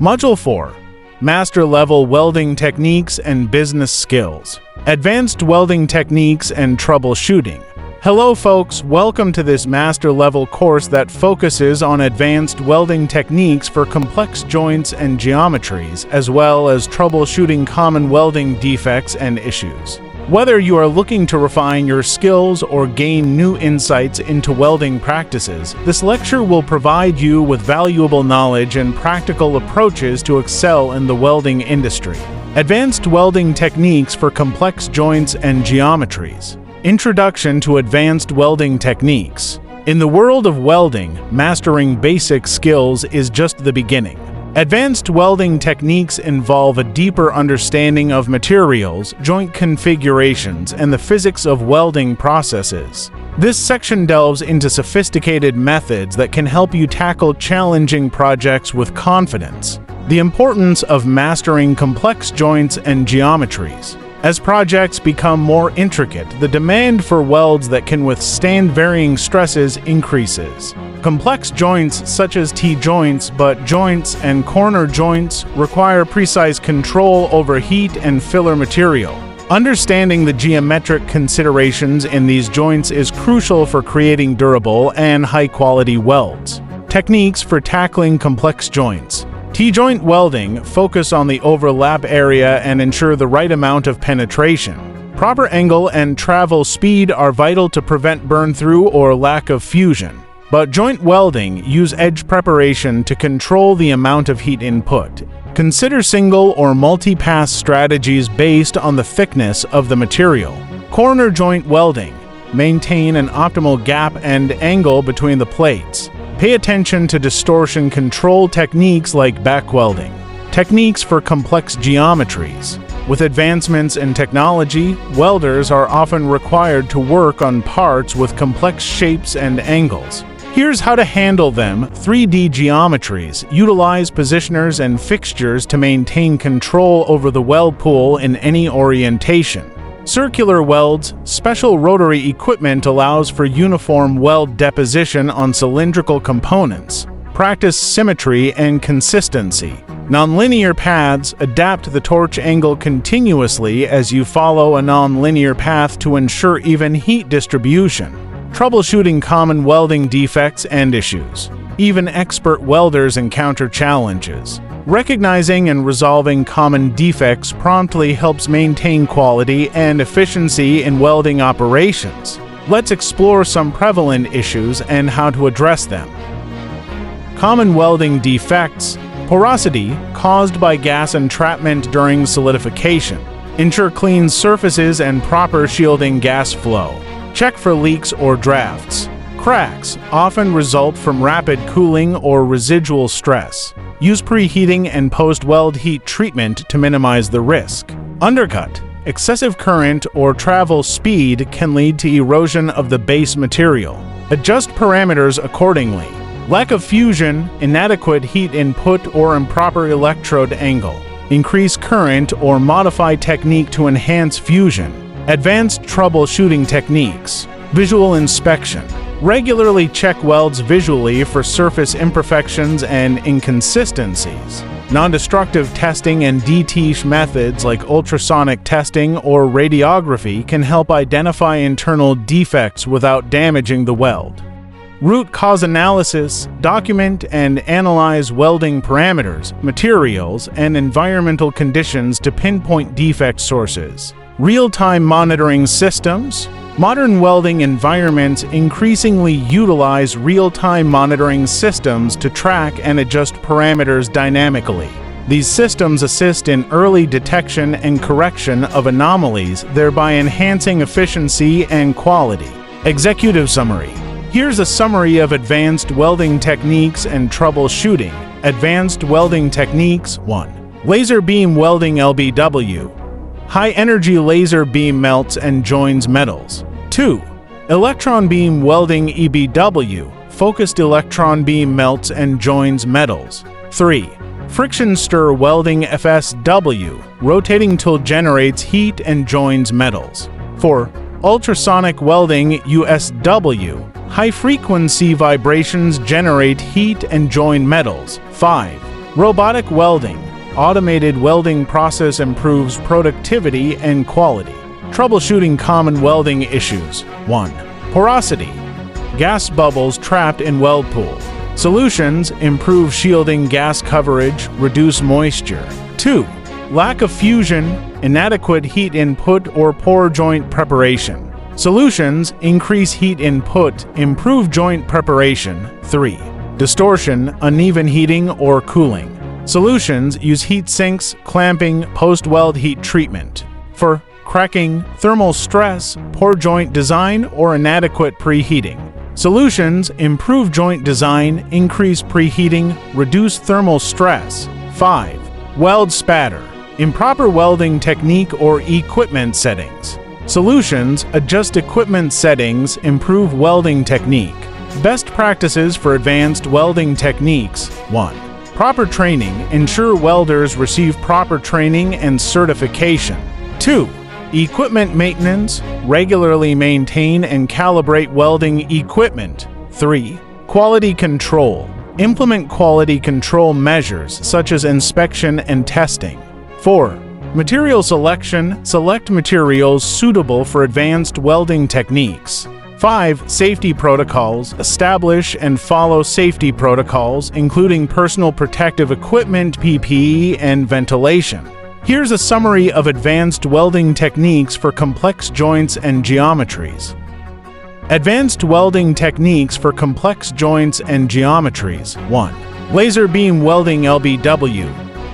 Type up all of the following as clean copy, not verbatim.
Module 4. Master Level Welding Techniques and Business Skills. Advanced Welding Techniques and Troubleshooting. Hello folks, welcome to this Master Level course that focuses on advanced welding techniques for complex joints and geometries, as well as troubleshooting common welding defects and issues. Whether you are looking to refine your skills or gain new insights into welding practices, this lecture will provide you with valuable knowledge and practical approaches to excel in the welding industry. Advanced welding techniques for complex joints and geometries. Introduction to advanced welding techniques. In the world of welding, mastering basic skills is just the beginning. Advanced welding techniques involve a deeper understanding of materials, joint configurations, and the physics of welding processes. This section delves into sophisticated methods that can help you tackle challenging projects with confidence. The importance of mastering complex joints and geometries. As projects become more intricate, the demand for welds that can withstand varying stresses increases. Complex joints such as T-joints, butt joints, and corner joints require precise control over heat and filler material. Understanding the geometric considerations in these joints is crucial for creating durable and high-quality welds. Techniques for tackling complex joints. T-joint welding focus on the overlap area and ensure the right amount of penetration. Proper angle and travel speed are vital to prevent burn-through or lack of fusion. But joint welding use edge preparation to control the amount of heat input. Consider single or multi-pass strategies based on the thickness of the material. Corner joint welding. Maintain an optimal gap and angle between the plates. Pay attention to distortion control techniques like back welding. Techniques for complex geometries. With advancements in technology, welders are often required to work on parts with complex shapes and angles. Here's how to handle them. 3D geometries utilize positioners and fixtures to maintain control over the weld pool in any orientation. Circular welds, special rotary equipment allows for uniform weld deposition on cylindrical components. Practice symmetry and consistency. Nonlinear paths adapt the torch angle continuously as you follow a nonlinear path to ensure even heat distribution. Troubleshooting common welding defects and issues. Even expert welders encounter challenges. Recognizing and resolving common defects promptly helps maintain quality and efficiency in welding operations. Let's explore some prevalent issues and how to address them. Common welding defects. Porosity, caused by gas entrapment during solidification. Ensure clean surfaces and proper shielding gas flow. Check for leaks or drafts. Cracks often result from rapid cooling or residual stress. Use preheating and post-weld heat treatment to minimize the risk. Undercut. Excessive current or travel speed can lead to erosion of the base material. Adjust parameters accordingly. Lack of fusion, inadequate heat input, or improper electrode angle. Increase current or modify technique to enhance fusion. Advanced troubleshooting techniques. Visual inspection. Regularly check welds visually for surface imperfections and inconsistencies. Non-destructive testing and DTEASH methods like ultrasonic testing or radiography can help identify internal defects without damaging the weld. Root cause analysis. Document and analyze welding parameters, materials, and environmental conditions to pinpoint defect sources. Real-time monitoring systems. Modern welding environments increasingly utilize real-time monitoring systems to track and adjust parameters dynamically. These systems assist in early detection and correction of anomalies, thereby enhancing efficiency and quality. Executive summary. Here's a summary of advanced welding techniques and troubleshooting. Advanced welding techniques. 1. Laser beam welding (LBW). High-energy laser beam melts and joins metals. 2. Electron beam welding (EBW). Focused electron beam melts and joins metals. 3. Friction stir welding (FSW). Rotating tool generates heat and joins metals. 4. Ultrasonic welding (USW). High-frequency vibrations generate heat and join metals. 5. Robotic welding. Automated welding process improves productivity and quality. Troubleshooting common welding issues. 1. Porosity. Gas bubbles trapped in weld pool. Solutions: improve shielding gas coverage, reduce moisture. 2. Lack of fusion, inadequate heat input, or poor joint preparation. Solutions: increase heat input, improve joint preparation. 3. Distortion, uneven heating or cooling. Solutions: use heat sinks, clamping, post-weld heat treatment. For cracking, thermal stress, poor joint design, or inadequate preheating. Solutions: improve joint design, increase preheating, reduce thermal stress. 5. Weld spatter. Improper welding technique or equipment settings. Solutions: adjust equipment settings, improve welding technique. Best practices for advanced welding techniques. 1. Proper training. Ensure welders receive proper training and certification. 2. Equipment maintenance. Regularly maintain and calibrate welding equipment. 3. Quality control. Implement quality control measures such as inspection and testing. 4. Material selection. Select materials suitable for advanced welding techniques. 5. Safety protocols. Establish and follow safety protocols, including personal protective equipment, PPE, and ventilation. Here's a summary of advanced welding techniques for complex joints and geometries. Advanced welding techniques for complex joints and geometries. 1. Laser beam welding (LBW).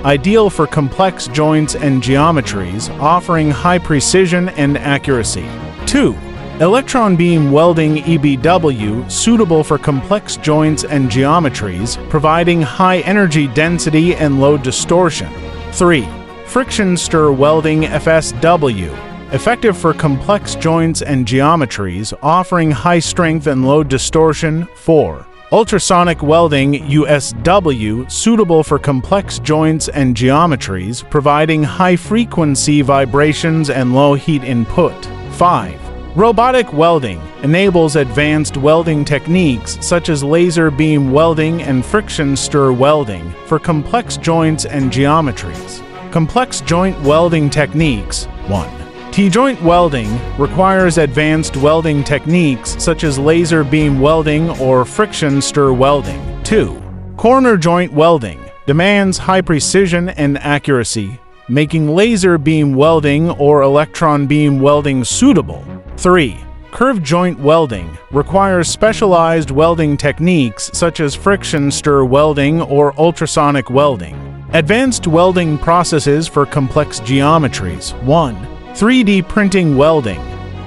Ideal for complex joints and geometries, offering high precision and accuracy. 2. Electron beam welding (EBW), suitable for complex joints and geometries, providing high energy density and low distortion. 3. Friction stir welding (FSW), effective for complex joints and geometries, offering high strength and low distortion. 4. Ultrasonic welding (USW), suitable for complex joints and geometries, providing high frequency vibrations and low heat input. 5. Robotic welding enables advanced welding techniques such as laser beam welding and friction stir welding for complex joints and geometries. Complex joint welding techniques. 1. T-joint welding requires advanced welding techniques such as laser beam welding or friction stir welding. 2. Corner joint welding demands high precision and accuracy, making laser beam welding or electron beam welding suitable. 3. Curved joint welding requires specialized welding techniques such as friction stir welding or ultrasonic welding. Advanced welding processes for complex geometries. 1. 3D printing welding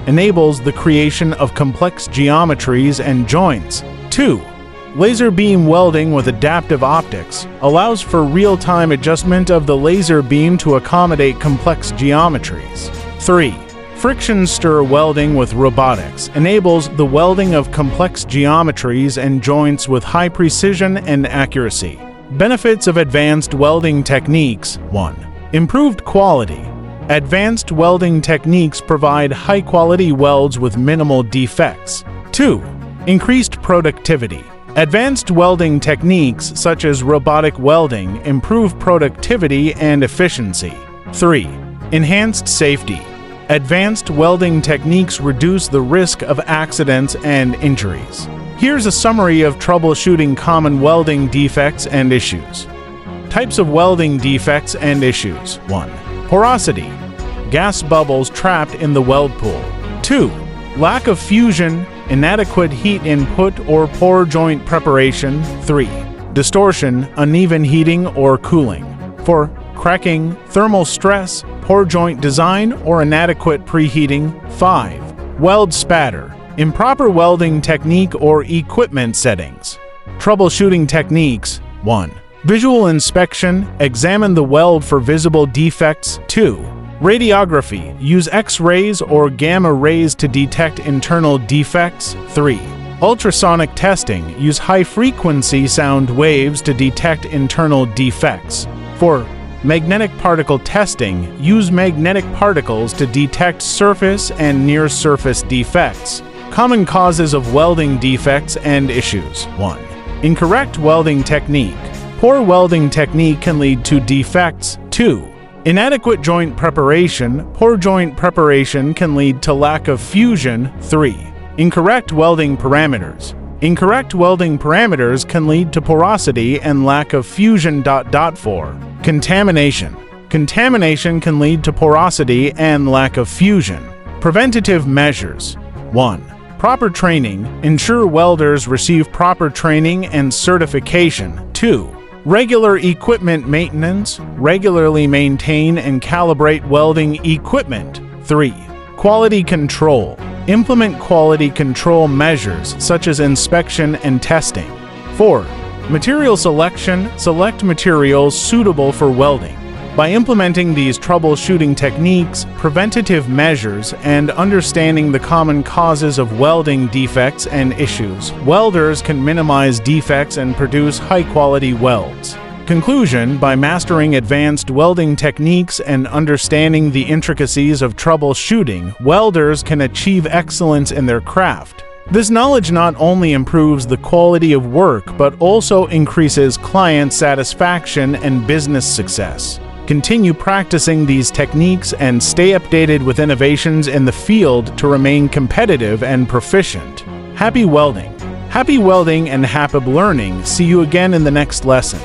enables the creation of complex geometries and joints. 2. Laser beam welding with adaptive optics allows for real-time adjustment of the laser beam to accommodate complex geometries. 3. Friction stir welding with robotics enables the welding of complex geometries and joints with high precision and accuracy. Benefits of advanced welding techniques. 1. Improved quality. Advanced welding techniques provide high-quality welds with minimal defects. 2. Increased productivity. Advanced welding techniques such as robotic welding improve productivity and efficiency. 3. Enhanced safety. Advanced welding techniques reduce the risk of accidents and injuries. Here's a summary of troubleshooting common welding defects and issues. Types of welding defects and issues. 1. Porosity. Gas bubbles trapped in the weld pool. 2. Lack of fusion, inadequate heat input, or poor joint preparation. 3. Distortion, uneven heating or cooling. 4. Cracking, thermal stress, poor joint design, or inadequate preheating. 5. Weld spatter. Improper welding technique or equipment settings. Troubleshooting techniques. 1. Visual inspection. Examine the weld for visible defects. 2. Radiography. Use X-rays or gamma rays to detect internal defects. 3. Ultrasonic testing. Use high-frequency sound waves to detect internal defects. 4. Magnetic particle testing. Use magnetic particles to detect surface and near-surface defects. Common causes of welding defects and issues. 1. Incorrect welding technique. Poor welding technique can lead to defects. 2. Inadequate joint preparation. Poor joint preparation can lead to lack of fusion. 3. Incorrect welding parameters. Incorrect welding parameters can lead to porosity and lack of fusion. 4. Contamination. Contamination can lead to porosity and lack of fusion. Preventative measures. 1. Proper training. Ensure welders receive proper training and certification. 2. Regular equipment maintenance. Regularly maintain and calibrate welding equipment. 3. Quality control. Implement quality control measures such as inspection and testing. 4. Material selection. Select materials suitable for welding. By implementing these troubleshooting techniques, preventative measures, and understanding the common causes of welding defects and issues, welders can minimize defects and produce high-quality welds. Conclusion: by mastering advanced welding techniques and understanding the intricacies of troubleshooting, welders can achieve excellence in their craft. This knowledge not only improves the quality of work but also increases client satisfaction and business success. Continue practicing these techniques and stay updated with innovations in the field to remain competitive and proficient. Happy welding! Happy welding and happy learning! See you again in the next lesson.